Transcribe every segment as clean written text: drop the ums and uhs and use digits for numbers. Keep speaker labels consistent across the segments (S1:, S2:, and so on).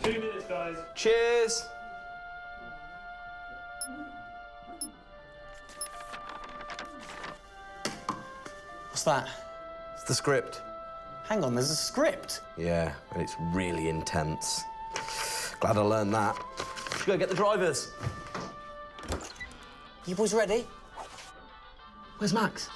S1: 2 minutes, guys.
S2: Cheers.
S3: What's that?
S2: It's the script.
S3: Hang on, there's a script.
S2: Yeah, but it's really intense. Glad I learned that. Should go get the drivers.
S3: You boys ready?
S2: Where's Max?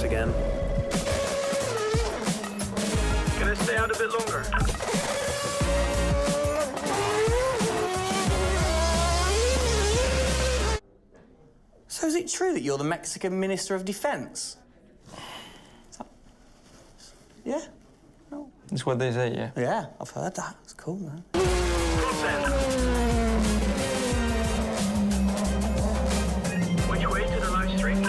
S1: Again. Can I stay out a bit longer?
S3: So is it true that you're the Mexican Minister of Defense? Yeah? No.
S4: That's what they say, yeah.
S3: Yeah, I've heard that. It's cool, man.
S1: Which way to the live stream?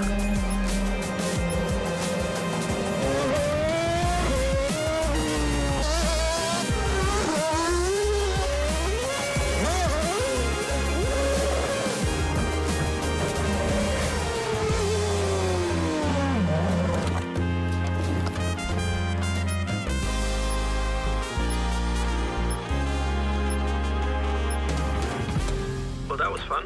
S1: Well, that was fun.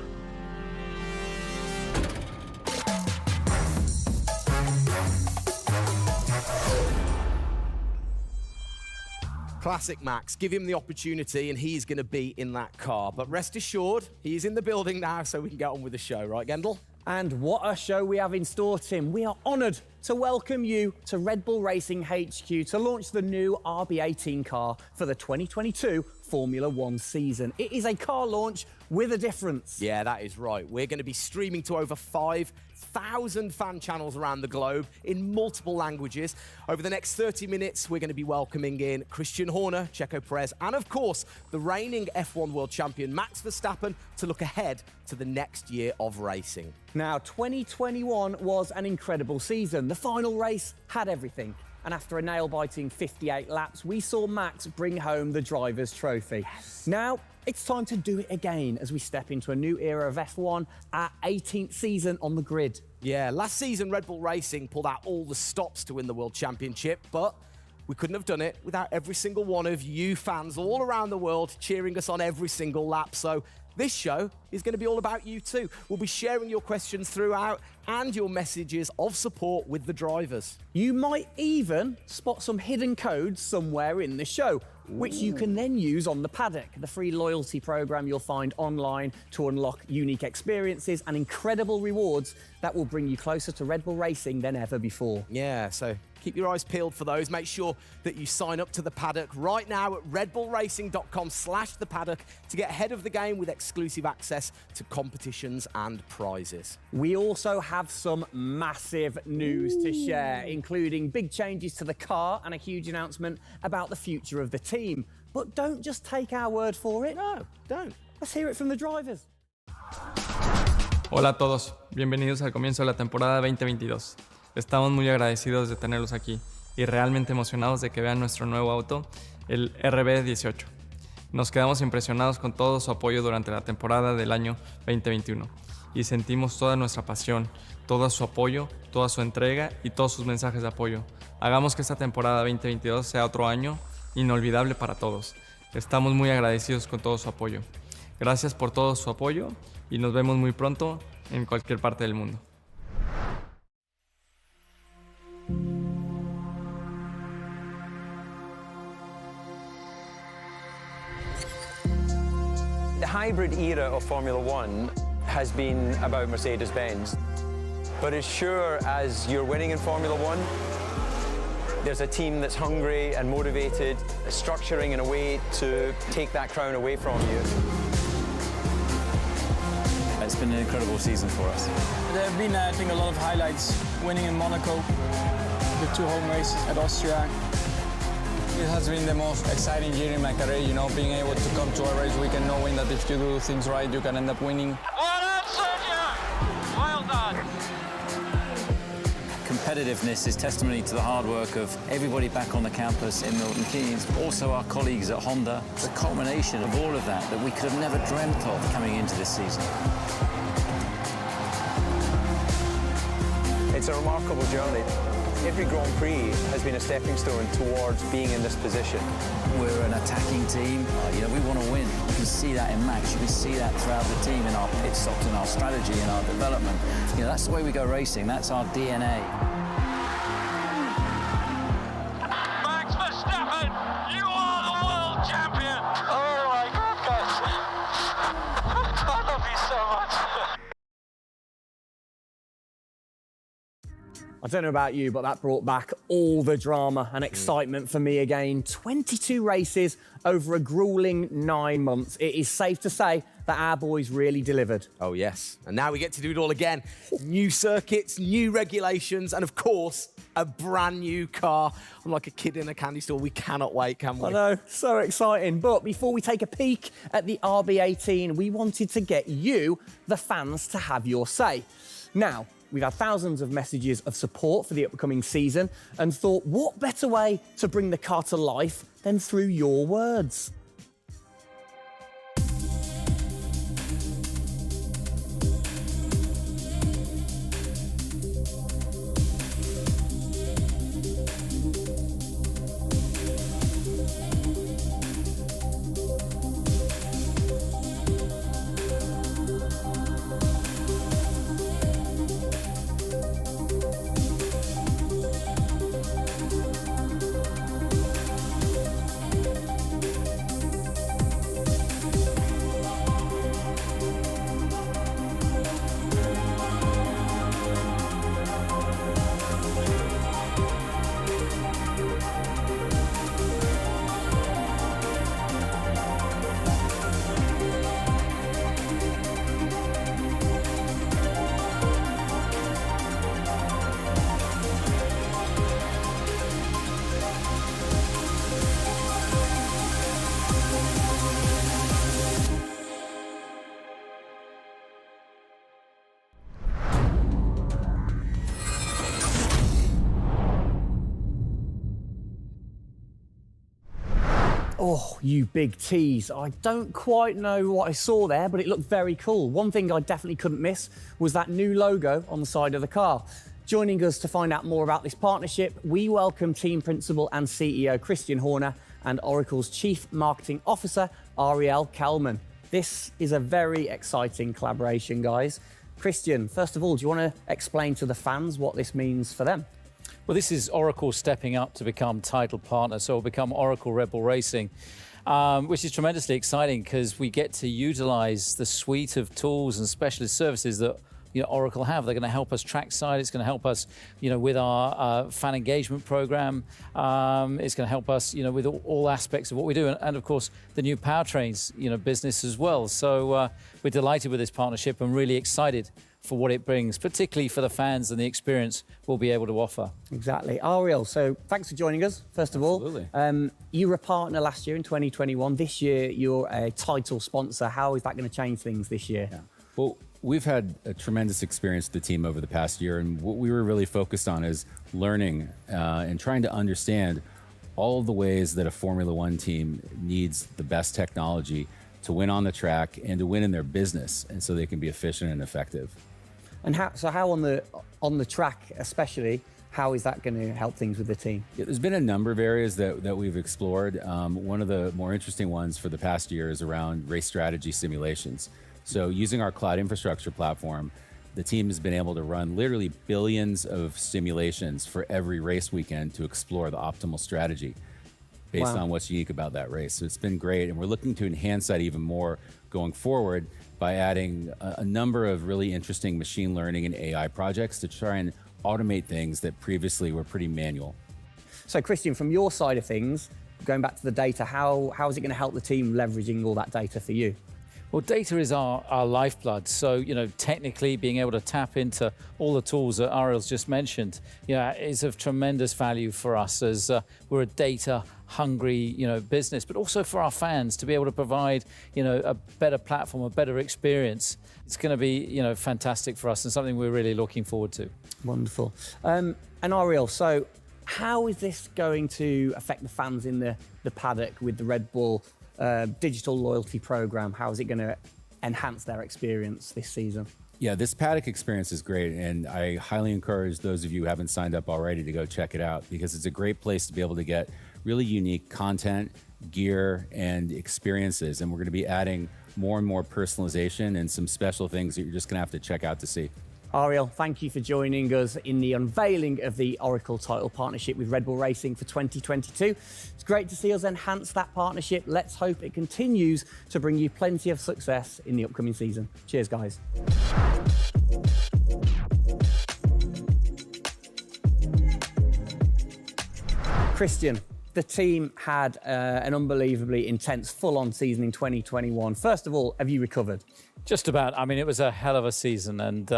S2: Classic Max. Give him the opportunity and he's going to be in that car. But rest assured, he's in the building now so we can get on with the show. Right, Gendel?
S5: And what a show we have in store, Tim. We are honoured to welcome you to Red Bull Racing HQ to launch the new RB18 car for the 2022 Formula One season. It is a car launch with a difference.
S2: Yeah, that is right. We're going to be streaming to over 5,000 fan channels around the globe in multiple languages. Over the next 30 minutes, we're going to be welcoming in Christian Horner, Checo Perez, and of course, the reigning F1 World Champion Max Verstappen to look ahead to the next year of racing.
S5: Now, 2021 was an incredible season. The final race had everything. And after a nail-biting 58 laps, we saw Max bring home the Drivers' Trophy. Yes. Now, it's time to do it again as we step into a new era of F1, our 18th season on the grid.
S2: Yeah, last season Red Bull Racing pulled out all the stops to win the World Championship, but we couldn't have done it without every single one of you fans all around the world cheering us on every single lap. So this show is going to be all about you too. We'll be sharing your questions throughout and your messages of support with the drivers.
S5: You might even spot some hidden codes somewhere in the show, which you can then use on the paddock, the free loyalty program you'll find online to unlock unique experiences and incredible rewards that will bring you closer to Red Bull Racing than ever before.
S2: Yeah, so keep your eyes peeled for those. Make sure that you sign up to the paddock right now at redbullracing.com/thepaddock to get ahead of the game with exclusive access to competitions and prizes.
S5: We also have some massive news to share, including big changes to the car and a huge announcement about the future of the team. But don't just take our word for it.
S2: No, don't.
S5: Let's hear it from the drivers.
S4: Hola a todos, bienvenidos al comienzo de la temporada 2022. Estamos muy agradecidos de tenerlos aquí y realmente emocionados de que vean nuestro nuevo auto, el RB18. Nos quedamos impresionados con todo su apoyo durante la temporada del año 2021 y sentimos toda nuestra pasión, todo su apoyo, toda su entrega y todos sus mensajes de apoyo. Hagamos que esta temporada 2022 sea otro año inolvidable para todos. Estamos muy agradecidos con todo su apoyo. Gracias por todo su apoyo y nos vemos muy pronto en cualquier parte del mundo.
S6: The hybrid era of Formula One has been about Mercedes-Benz. But as sure as you're winning in Formula One, there's a team that's hungry and motivated, structuring in a way to take that crown away from you.
S7: It's been an incredible season for us.
S8: There have been, I think, a lot of highlights. Winning in Monaco, the 2 home races at Austria.
S7: It has been the most exciting year in my career, you know, being able to come to a race weekend knowing that if you do things right, you can end up winning.
S1: Well done, Sergio! Well done.
S7: Competitiveness is testimony to the hard work of everybody back on the campus in Milton Keynes, also our colleagues at Honda. It's a culmination of all of that we could have never dreamt of coming into this season.
S6: It's a remarkable journey. Every Grand Prix has been a stepping stone towards being in this position.
S7: We're an attacking team. You know, we want to win. You can see that in Max. You can see that throughout the team in our pit stops, in our strategy, in our development. You know, that's the way we go racing. That's our DNA.
S1: Max Verstappen, you are the world champion! Oh my goodness! I love you so much!
S5: I don't know about you, but that brought back all the drama and excitement for me again. 22 races over a grueling 9 months. It is safe to say that our boys really delivered.
S2: Oh, yes. And now we get to do it all again. New circuits, new regulations, and of course, a brand new car. I'm like a kid in a candy store. We cannot wait, can we?
S5: I know, so exciting. But before we take a peek at the RB18, we wanted to get you, the fans, to have your say. Now, we've had thousands of messages of support for the upcoming season and thought, what better way to bring the car to life than through your words? Oh, you big tease. I don't quite know what I saw there, but it looked very cool. One thing I definitely couldn't miss was that new logo on the side of the car. Joining us to find out more about this partnership, we welcome team principal and CEO Christian Horner and Oracle's Chief Marketing Officer, Ariel Kelman. This is a very exciting collaboration, guys. Christian, first of all, do you want to explain to the fans what this means for them?
S9: Well, this is Oracle stepping up to become title partner, so it'll become Oracle Red Bull Racing, which is tremendously exciting because we get to utilize the suite of tools and specialist services that Oracle have. They're going to help us trackside. It's going to help us, with our fan engagement program. It's going to help us, with all aspects of what we do, and of course the new powertrains, business as well. So we're delighted with this partnership and really excited for what it brings, particularly for the fans and the experience we'll be able to offer.
S5: Exactly. Ariel, so thanks for joining us, first of all. You were a partner last year in 2021. This year, you're a title sponsor. How is that going to change things this year?
S10: Yeah. Well, we've had a tremendous experience with the team over the past year, and what we were really focused on is learning and trying to understand all of the ways that a Formula One team needs the best technology to win on the track and to win in their business, and so they can be efficient and effective.
S5: And how on the track especially, how is that going to help things with the team?
S10: Yeah, there's been a number of areas that we've explored. One of the more interesting ones for the past year is around race strategy simulations. So using our cloud infrastructure platform, the team has been able to run literally billions of simulations for every race weekend to explore the optimal strategy based on what's unique about that race. So it's been great, and we're looking to enhance that even more going forward by adding a number of really interesting machine learning and AI projects to try and automate things that previously were pretty manual.
S5: So Christian, from your side of things, going back to the data, how is it going to help the team leveraging all that data for you?
S9: Well, data is our lifeblood. So, technically being able to tap into all the tools that Ariel's just mentioned, is of tremendous value for us as we're a data-hungry, business, but also for our fans to be able to provide, a better platform, a better experience. It's going to be, fantastic for us and something we're really looking forward to.
S5: Wonderful. And Ariel, so how is this going to affect the fans in the paddock with the Red Bull digital loyalty program? How is it going to enhance their experience this season?
S10: Yeah, this paddock experience is great, and I highly encourage those of you who haven't signed up already to go check it out, because it's a great place to be able to get really unique content, gear, and experiences. And we're going to be adding more and more personalization and some special things that you're just going to have to check out to see.
S5: Ariel, thank you for joining us in the unveiling of the Oracle title partnership with Red Bull Racing for 2022. It's great to see us enhance that partnership. Let's hope it continues to bring you plenty of success in the upcoming season. Cheers, guys. Christian, The team had an unbelievably intense, full-on season in 2021. First of all, have you recovered?
S9: Just about. I mean, it was a hell of a season and,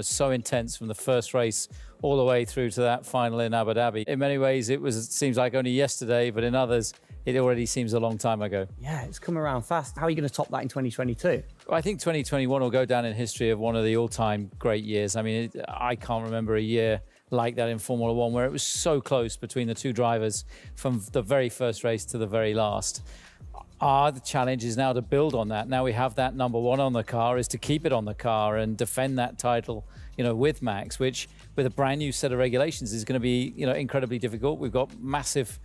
S9: so intense from the first race all the way through to that final in Abu Dhabi. In many ways, it seems like only yesterday, but in others, it already seems a long time ago.
S5: Yeah, it's come around fast. How are you going to top that in 2022?
S9: Well, I think 2021 will go down in history of one of the all-time great years. I mean, I can't remember a year like that in Formula One where it was so close between the two drivers from the very first race to the very last. The challenge is now to build on that. Now we have that number one on the car, is to keep it on the car and defend that title, with Max, which with a brand new set of regulations is going to be, incredibly difficult. We've got massive,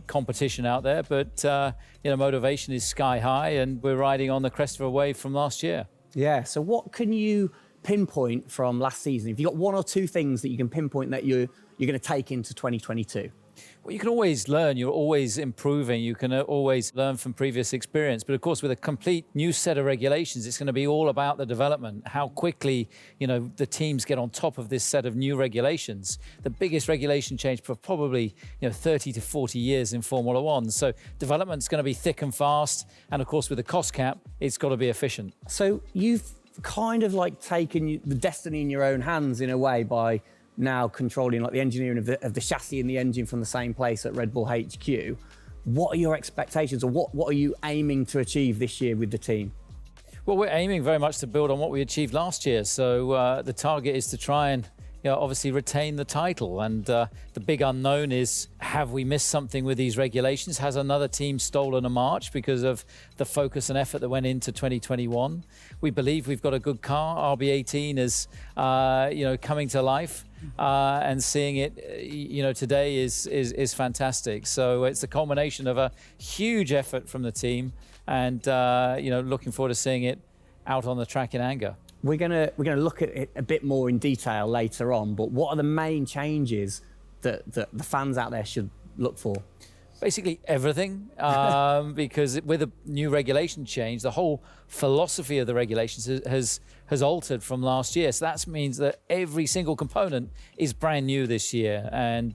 S9: competition out there, but, motivation is sky high and we're riding on the crest of a wave from last year.
S5: Yeah, so what can you pinpoint from last season? If you've got one or two things that you can pinpoint that you're going to take into 2022?
S9: Well, you can always learn. You're always improving. You can always learn from previous experience. But of course, with a complete new set of regulations, it's going to be all about the development, how quickly, the teams get on top of this set of new regulations. The biggest regulation change for probably, 30 to 40 years in Formula One. So development's going to be thick and fast. And of course, with the cost cap, it's got to be efficient.
S5: So you've kind of like taken the destiny in your own hands in a way by now controlling like the engineering of the chassis and the engine from the same place at Red Bull HQ. What are your expectations, or what are you aiming to achieve this year with the team?
S9: Well, we're aiming very much to build on what we achieved last year. So the target is to try and obviously retain the title. And the big unknown is, have we missed something with these regulations? Has another team stolen a march because of the focus and effort that went into 2021? We believe we've got a good car. RB18 is, coming to life. And seeing it, today is fantastic. So it's a culmination of a huge effort from the team, and looking forward to seeing it out on the track in anger.
S5: We're gonna look at it a bit more in detail later on. But what are the main changes that the fans out there should look for?
S9: Basically everything, because with a new regulation change, the whole philosophy of the regulations has altered from last year. So that means that every single component is brand new this year. And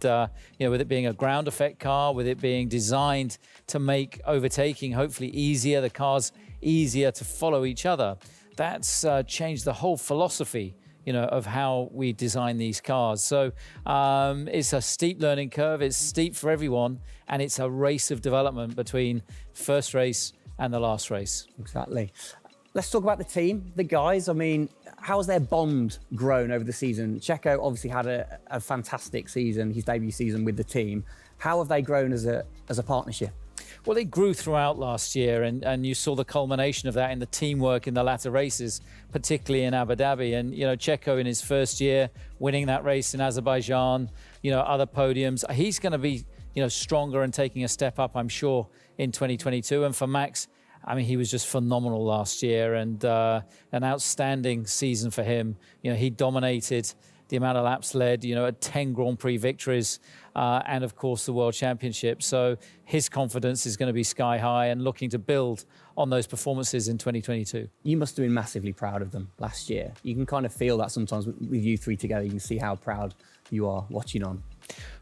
S9: with it being a ground effect car, with it being designed to make overtaking hopefully easier, the cars easier to follow each other, that's changed the whole philosophy of how we design these cars. So it's a steep learning curve. It's steep for everyone, and it's a race of development between first race and the last race.
S5: Exactly. Let's talk about the team, the guys. I mean, how has their bond grown over the season? Checo obviously had a fantastic season, his debut season with the team. How have they grown as a partnership?
S9: Well, they grew throughout last year, and you saw the culmination of that in the teamwork in the latter races, particularly in Abu Dhabi. And, Checo in his first year, winning that race in Azerbaijan, other podiums. He's going to be, stronger and taking a step up, I'm sure, in 2022. And for Max, I mean, he was just phenomenal last year, and an outstanding season for him. He dominated the amount of laps led, at 10 Grand Prix victories, and of course the World Championship. So his confidence is going to be sky high and looking to build on those performances in 2022.
S5: You must have been massively proud of them last year. You can kind of feel that sometimes with you three together. You can see how proud you are watching on.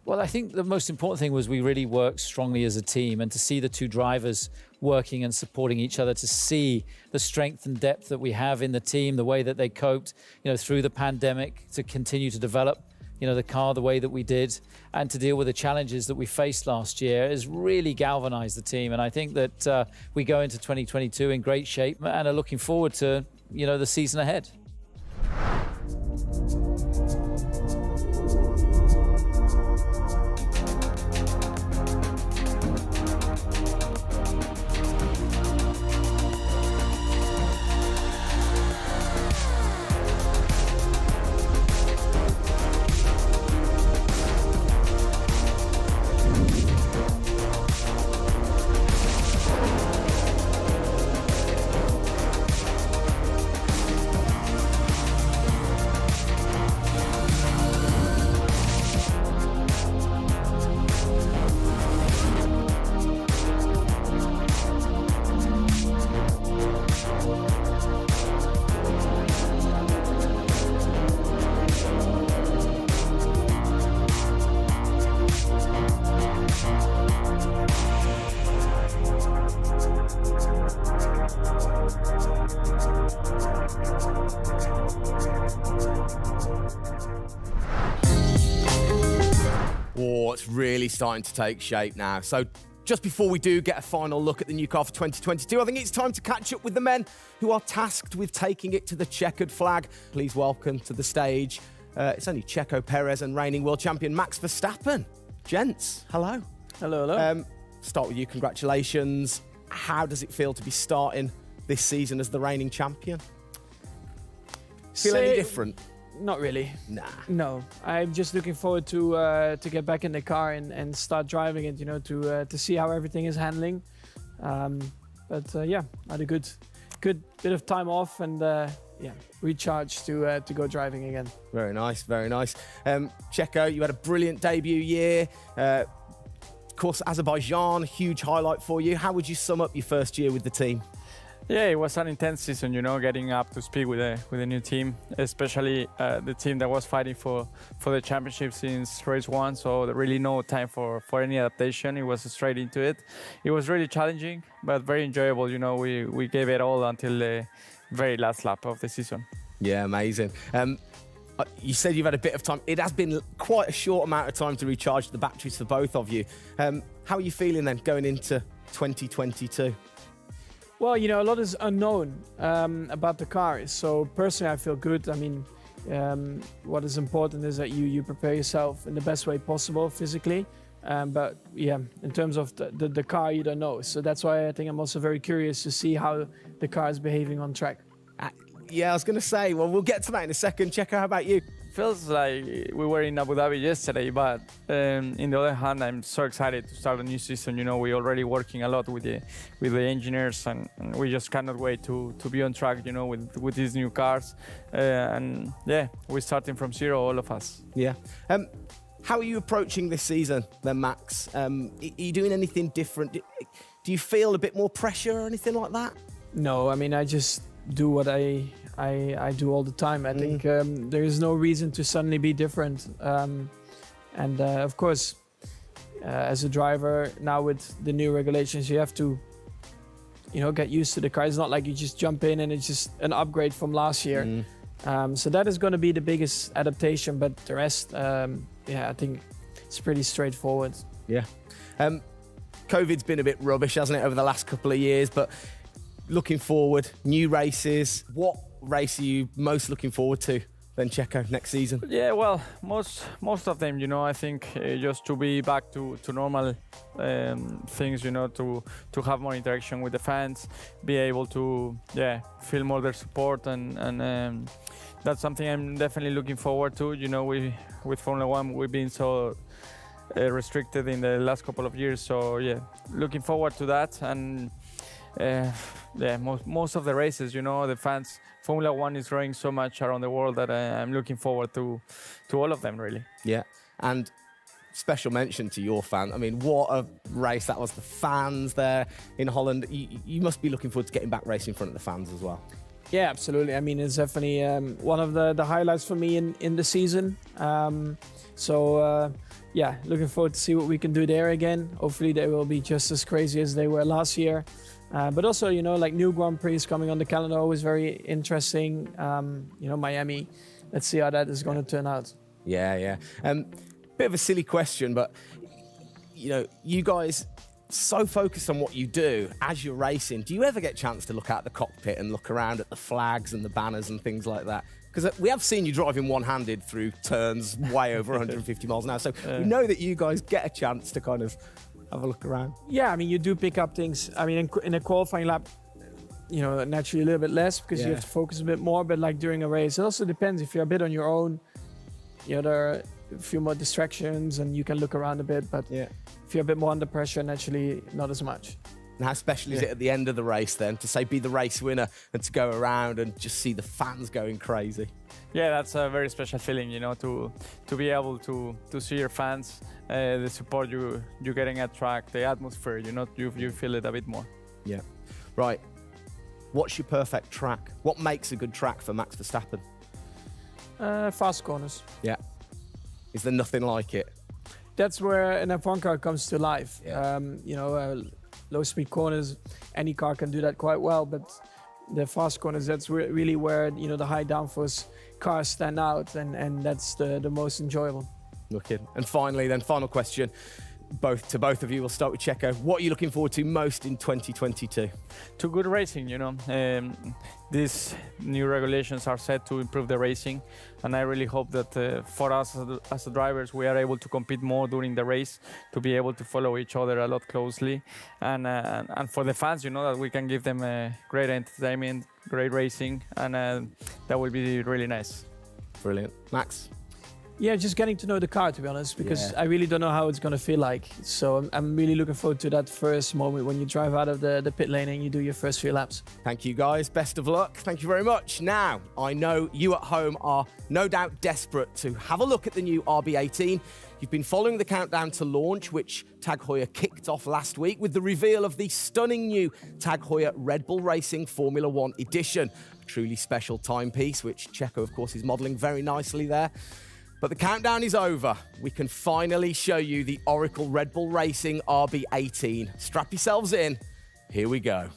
S9: Well, I think the most important thing was we really worked strongly as a team, and to see the two drivers working and supporting each other, to see the strength and depth that we have in the team, the way that they coped, through the pandemic, to continue to develop, the car the way that we did, and to deal with the challenges that we faced last year, has really galvanized the team. And I think that we go into 2022 in great shape and are looking forward to, the season ahead.
S2: Oh, it's really starting to take shape now. So just before we do get a final look at the new car for 2022, I think it's time to catch up with the men who are tasked with taking it to the checkered flag. Please welcome to the stage, it's only Checo Perez and reigning world champion Max Verstappen. Gents, hello.
S8: Hello, hello.
S2: Start with you, congratulations. How does it feel to be starting this season as the reigning champion? Feel any different?
S8: Not really.
S2: Nah.
S8: No, I'm just looking forward to get back in the car and start driving it. You know, to see how everything is handling. Yeah, I had a good bit of time off and recharge to go driving again.
S2: Very nice, very nice. Checo, you had a brilliant debut year. Of course, Azerbaijan, huge highlight for you. How would you sum up your first year with the team?
S4: Yeah, it was an intense season, you know, getting up to speed with a new team, especially the team that was fighting for the championship since race one. So there really no time for any adaptation. It was straight into it. It was really challenging, but very enjoyable. You know, we gave it all until the very last lap of the season.
S2: Yeah, amazing. You said you've had a bit of time. It has been quite a short amount of time to recharge the batteries for both of you. How are you feeling then going into 2022?
S8: Well, you know, a lot is unknown about the car. So personally, I feel good. I mean, what is important is that you prepare yourself in the best way possible physically. But yeah, in terms of the car, you don't know. So that's why I think I'm also very curious to see how the car is behaving on track.
S2: Yeah, I was going to say, well, we'll get to that in a second. Checo, how about you?
S4: Feels like we were in Abu Dhabi yesterday, but in the other hand, I'm so excited to start a new season. You know, we're already working a lot with the engineers, and we just cannot wait to be on track. You know, with these new cars, and yeah, we're starting from zero, all of us.
S2: Yeah. How are you approaching this season, then, Max? Are you doing anything different? Do you feel a bit more pressure or anything like that?
S8: No, I mean, I just do what I do all the time. I think there is no reason to suddenly be different. Of course, as a driver now with the new regulations, you have to, you know, get used to the car. It's not like you just jump in and it's just an upgrade from last year. So that is going to be the biggest adaptation. But the rest, I think it's pretty straightforward.
S2: Yeah. COVID's been a bit rubbish, hasn't it, over the last couple of years? But looking forward, new races. What race are you most looking forward to then, Checo, next season?
S4: Yeah, well, most of them, you know, I think just to be back to normal things, you know, to have more interaction with the fans, be able to, feel more their support, and that's something I'm definitely looking forward to. You know, with Formula One, we've been so restricted in the last couple of years, so yeah, looking forward to that. And most of the races, you know, the fans, Formula One is growing so much around the world that I'm looking forward to all of them, really.
S2: Yeah, and special mention to your fan. I mean, what a race that was. The fans there in Holland. You must be looking forward to getting back racing in front of the fans as well.
S8: Yeah, absolutely. I mean, it's definitely one of the highlights for me in the season. Looking forward to see what we can do there again. Hopefully they will be just as crazy as they were last year. But also, you know, like new Grand Prix coming on the calendar, always very interesting. You know, Miami, let's see how that is going to turn out.
S2: Yeah. Bit of a silly question, but, you know, you guys so focused on what you do as you're racing. Do you ever get a chance to look out the cockpit and look around at the flags and the banners and things like that? Because we have seen you driving one-handed through turns way over 150 miles an hour. So we know that you guys get a chance to kind of have a look around.
S8: Yeah, I mean, you do pick up things. I mean, in a qualifying lap, you know, naturally a little bit less because you have to focus a bit more. But like during a race, it also depends. If you're a bit on your own, you know, there are a few more distractions and you can look around a bit. But if you're a bit more under pressure, naturally not as much.
S2: And how special is it at the end of the race then to say be the race winner and to go around and just see the fans going crazy?
S4: Yeah, that's a very special feeling, you know, to be able to see your fans, the support you're getting at track, the atmosphere, you know, you feel it a bit more.
S2: Yeah. Right. What's your perfect track? What makes a good track for Max Verstappen?
S8: Fast corners.
S2: Yeah. Is there nothing like it?
S8: That's where an F1 car comes to life.
S2: Yeah.
S8: You know, low speed corners, any car can do that quite well, but the fast corners, that's really where, you know, the high downforce cars stand out, and that's the most enjoyable.
S2: Wicked. And finally, then, final question, to both of you. We'll start with Checo. What are you looking forward to most in 2022?
S4: To good racing, you know. These new regulations are set to improve the racing, and I really hope that for us as drivers, we are able to compete more during the race, to be able to follow each other a lot closely, and for the fans, you know, that we can give them great entertainment, great racing, and that will be really nice.
S2: Brilliant. Max?
S8: Yeah, just getting to know the car, to be honest, because I really don't know how it's going to feel like. So I'm really looking forward to that first moment when you drive out of the pit lane and you do your first few laps.
S2: Thank you, guys. Best of luck. Thank you very much. Now, I know you at home are no doubt desperate to have a look at the new RB18. You've been following the countdown to launch, which Tag Heuer kicked off last week with the reveal of the stunning new Tag Heuer Red Bull Racing Formula One edition. A truly special timepiece, which Checo, of course, is modelling very nicely there. But the countdown is over. We can finally show you the Oracle Red Bull Racing RB18. Strap yourselves in. Here we go.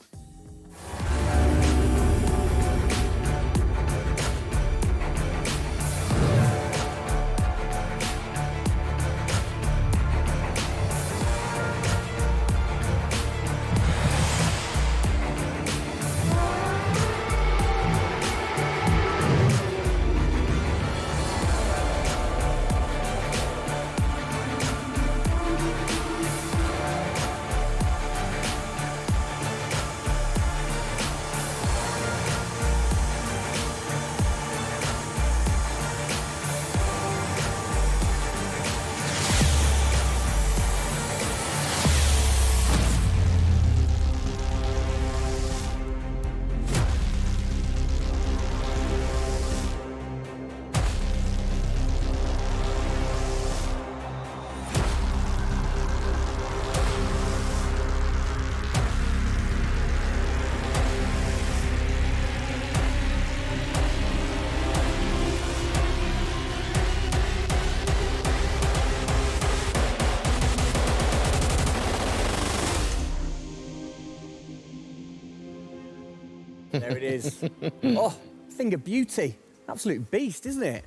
S5: There it is. Oh, thing of beauty. Absolute beast, isn't it?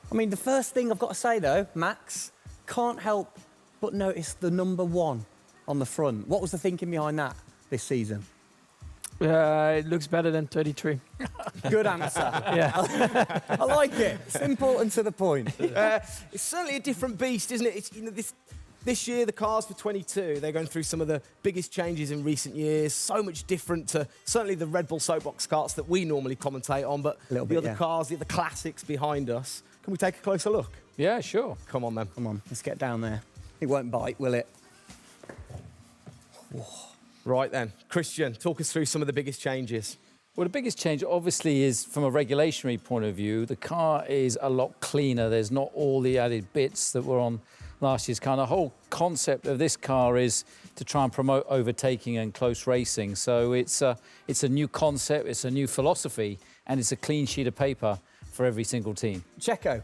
S5: I mean, the first thing I've got to say, though, Max, can't help but notice the number 1 on the front. What was the thinking behind that this season?
S8: It looks better than 33.
S5: Good answer.
S8: Yeah.
S5: I like it. Simple and to the point.
S2: It's certainly a different beast, isn't it? It's, you know, this year, the cars for 22, they're going through some of the biggest changes in recent years. So much different to certainly the Red Bull soapbox karts that we normally commentate on, but the other cars, the other classics behind us. Can we take a closer look?
S9: Yeah, sure.
S2: Come on, then.
S5: Come on, let's get down there. It won't bite, will it?
S2: Right then. Christian, talk us through some of the biggest changes.
S9: Well, the biggest change, obviously, is from a regulatory point of view. The car is a lot cleaner. There's not all the added bits that were on last year's car. The whole concept of this car is to try and promote overtaking and close racing. So it's a new concept, it's a new philosophy, and it's a clean sheet of paper for every single team.
S5: Checo,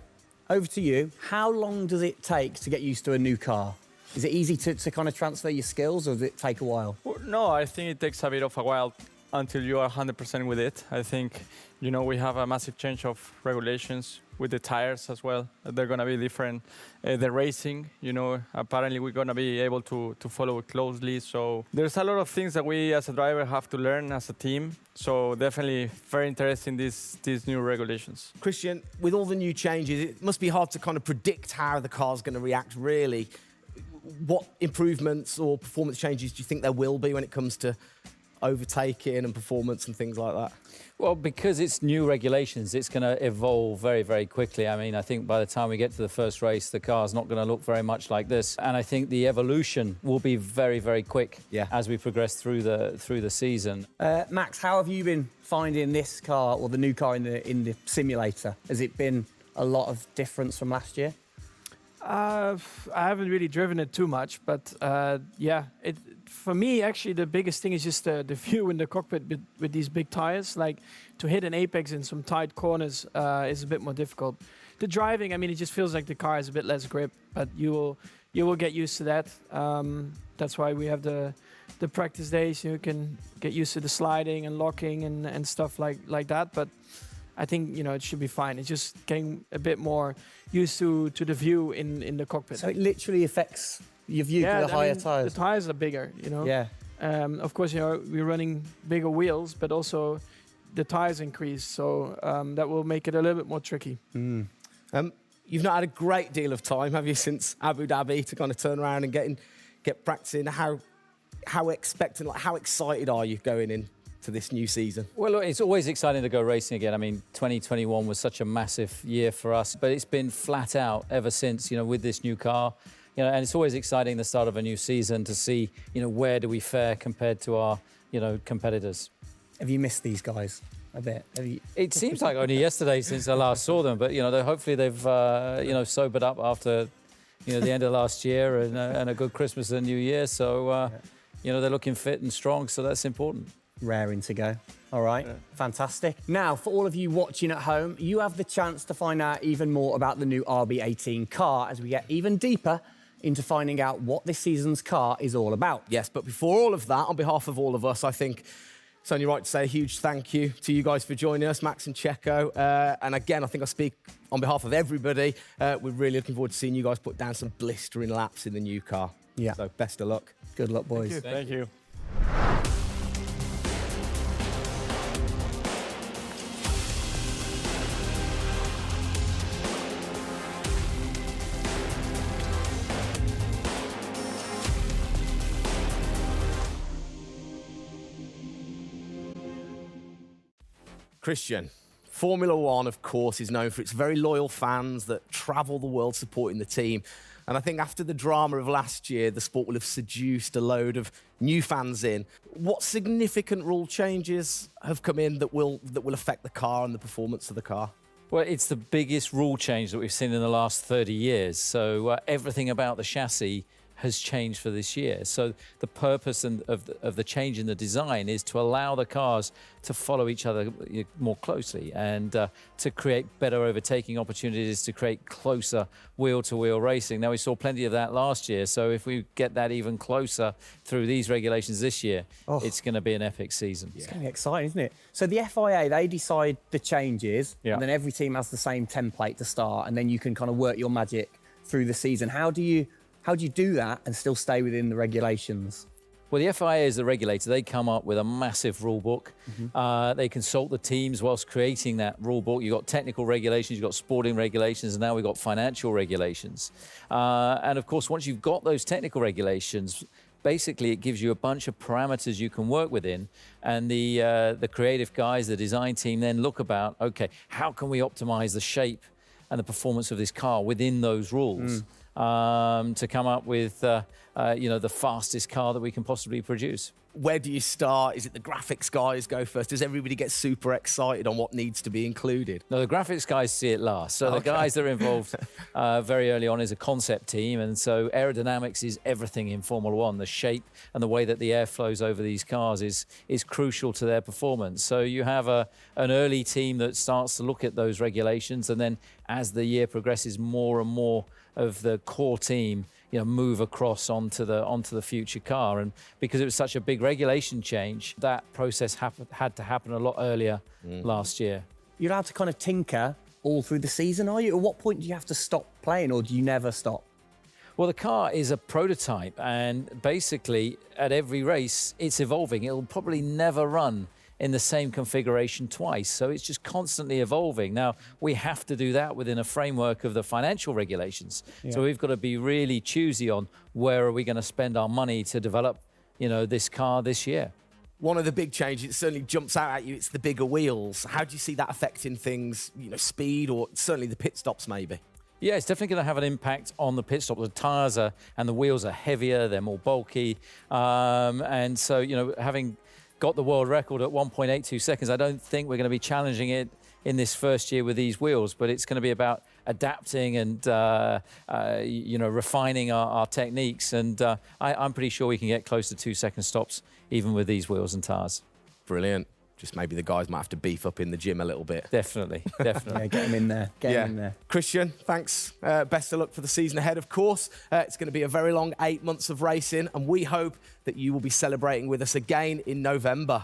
S5: over to you. How long does it take to get used to a new car? Is it easy to kind of transfer your skills, or does it take a while?
S4: Well, no, I think it takes a bit of a while until you are 100% with it. I think, you know, we have a massive change of regulations with the tires as well. They're going to be different. The racing, you know, apparently we're going to be able to follow it closely. So there's a lot of things that we as a driver have to learn as a team. So definitely very interesting, these new regulations.
S2: Christian, with all the new changes, it must be hard to kind of predict how the car's going to react, really. What improvements or performance changes do you think there will be when it comes to overtaking and performance and things like that?
S9: Well, because it's new regulations, it's going to evolve very, very quickly. I mean, I think by the time we get to the first race, the car's not going to look very much like this. And I think the evolution will be very, very quick as we progress through the season.
S5: Max, how have you been finding this car, or the new car in the simulator? Has it been a lot of difference from last year?
S8: I haven't really driven it too much, but yeah, for me, actually, the biggest thing is just the view in the cockpit with these big tires. Like, to hit an apex in some tight corners is a bit more difficult. The driving, I mean, it just feels like the car has a bit less grip, but you will get used to that. That's why we have the practice days. You can get used to the sliding and locking and stuff like that. But I think it should be fine. It's just getting a bit more used to the view in the cockpit.
S5: So it literally affects your view to the higher tyres.
S8: The tyres are bigger,
S5: Yeah.
S8: Of course, we're running bigger wheels, but also the tyres increase, so that will make it a little bit more tricky.
S2: You've not had a great deal of time, have you, since Abu Dhabi to kind of turn around and get practicing? How excited are you going into this new season?
S9: Well, look, it's always exciting to go racing again. I mean, 2021 was such a massive year for us, but it's been flat out ever since, with this new car. And it's always exciting the start of a new season to see, where do we fare compared to our, competitors.
S5: Have you missed these guys a bit?
S9: It seems like only yesterday since I last saw them, but hopefully they've sobered up after the end of last year and a good Christmas and New Year. So they're looking fit and strong, so that's important.
S5: Raring to go. All right, fantastic. Now, for all of you watching at home, you have the chance to find out even more about the new RB18 car as we get even deeper into finding out what this season's car is all about.
S2: Yes, but before all of that, on behalf of all of us, I think it's only right to say a huge thank you to you guys for joining us, Max and Checo. And again, I think I speak on behalf of everybody. We're really looking forward to seeing you guys put down some blistering laps in the new car.
S5: Yeah.
S2: So best of luck.
S5: Good luck, boys.
S8: Thank you.
S2: Christian, Formula One, of course, is known for its very loyal fans that travel the world supporting the team. And I think after the drama of last year, the sport will have seduced a load of new fans in. What significant rule changes have come in that will affect the car and the performance of the car?
S9: Well, it's the biggest rule change that we've seen in the last 30 years. So everything about the chassis has changed for this year. So the purpose of the change in the design is to allow the cars to follow each other more closely and to create better overtaking opportunities, to create closer wheel-to-wheel racing. Now, we saw plenty of that last year, so if we get that even closer through these regulations this year, it's going to be an epic season.
S5: It's going to be exciting, isn't it? So the FIA, they decide the changes,
S9: Yeah.
S5: and then every team has the same template to start, and then you can kind of work your magic through the season. How do you do that and still stay within the regulations?
S9: Well, the FIA is the regulator. They come up with a massive rule book. They consult the teams whilst creating that rule book. You've got technical regulations, you've got sporting regulations, and now we've got financial regulations. And of course, once you've got those technical regulations, basically it gives you a bunch of parameters you can work within. And the creative guys, the design team then look about, okay, how can we optimize the shape and the performance of this car within those rules? To come up with, the fastest car that we can possibly produce.
S2: Where do you start? Is it the graphics guys go first? Does everybody get super excited on what needs to be included?
S9: No, the graphics guys see it last. So the guys that are involved very early on is a concept team. And so aerodynamics is everything in Formula One. The shape and the way that the air flows over these cars is crucial to their performance. So you have an early team that starts to look at those regulations. And then as the year progresses, more and more of the core team move across onto the future car. And because it was such a big regulation change, that process had to happen a lot earlier last year.
S5: You're allowed to kind of tinker all through the season, are you? At what point do you have to stop playing, or do you never stop?
S9: Well, the car is a prototype, and basically at every race it's evolving. It'll probably never run in the same configuration twice. So it's just constantly evolving. Now, we have to do that within a framework of the financial regulations. Yeah. So we've got to be really choosy on where are we going to spend our money to develop, this car this year.
S2: One of the big changes, it certainly jumps out at you, it's the bigger wheels. How do you see that affecting things, speed, or certainly the pit stops maybe?
S9: Yeah, it's definitely going to have an impact on the pit stop. The tyres and the wheels are heavier, they're more bulky. And so, having got the world record at 1.82 seconds. I don't think we're going to be challenging it in this first year with these wheels, but it's going to be about adapting and refining our techniques. And I'm pretty sure we can get close to 2 second stops even with these wheels and tyres.
S2: Brilliant. Just maybe the guys might have to beef up in the gym a little bit.
S9: Definitely.
S5: Yeah, get them in there. Get them in there.
S2: Christian, thanks. Best of luck for the season ahead, of course. It's going to be a very long 8 months of racing, and we hope that you will be celebrating with us again in November.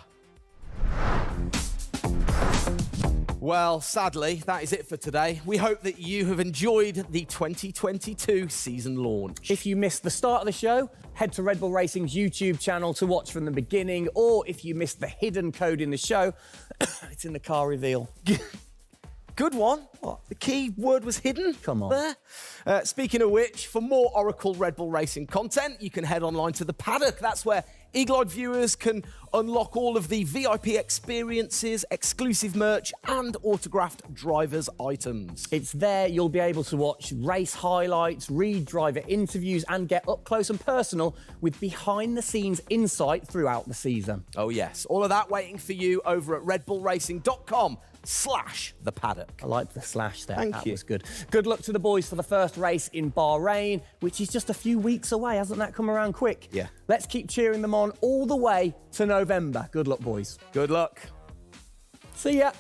S2: Well, sadly, that is it for today. We hope that you have enjoyed the 2022 season launch.
S5: If you missed the start of the show, head to Red Bull Racing's YouTube channel to watch from the beginning, or if you missed the hidden code in the show, it's in the car reveal.
S2: Good one. What? The key word was hidden?
S5: Come on.
S2: There. Speaking of which, for more Oracle Red Bull Racing content, you can head online to the paddock. That's where eagle-eyed viewers can unlock all of the VIP experiences, exclusive merch, and autographed drivers' items.
S5: It's there you'll be able to watch race highlights, read driver interviews, and get up close and personal with behind-the-scenes insight throughout the season.
S2: Oh yes, all of that waiting for you over at redbullracing.com/the paddock.
S5: I like the slash there.
S2: Thank
S5: that
S2: you.
S5: was good. Good luck to the boys for the first race in Bahrain, which is just a few weeks away. Hasn't that come around quick?
S2: Yeah.
S5: Let's keep cheering them on all the way to November. Good luck, boys.
S2: Good luck.
S5: See ya.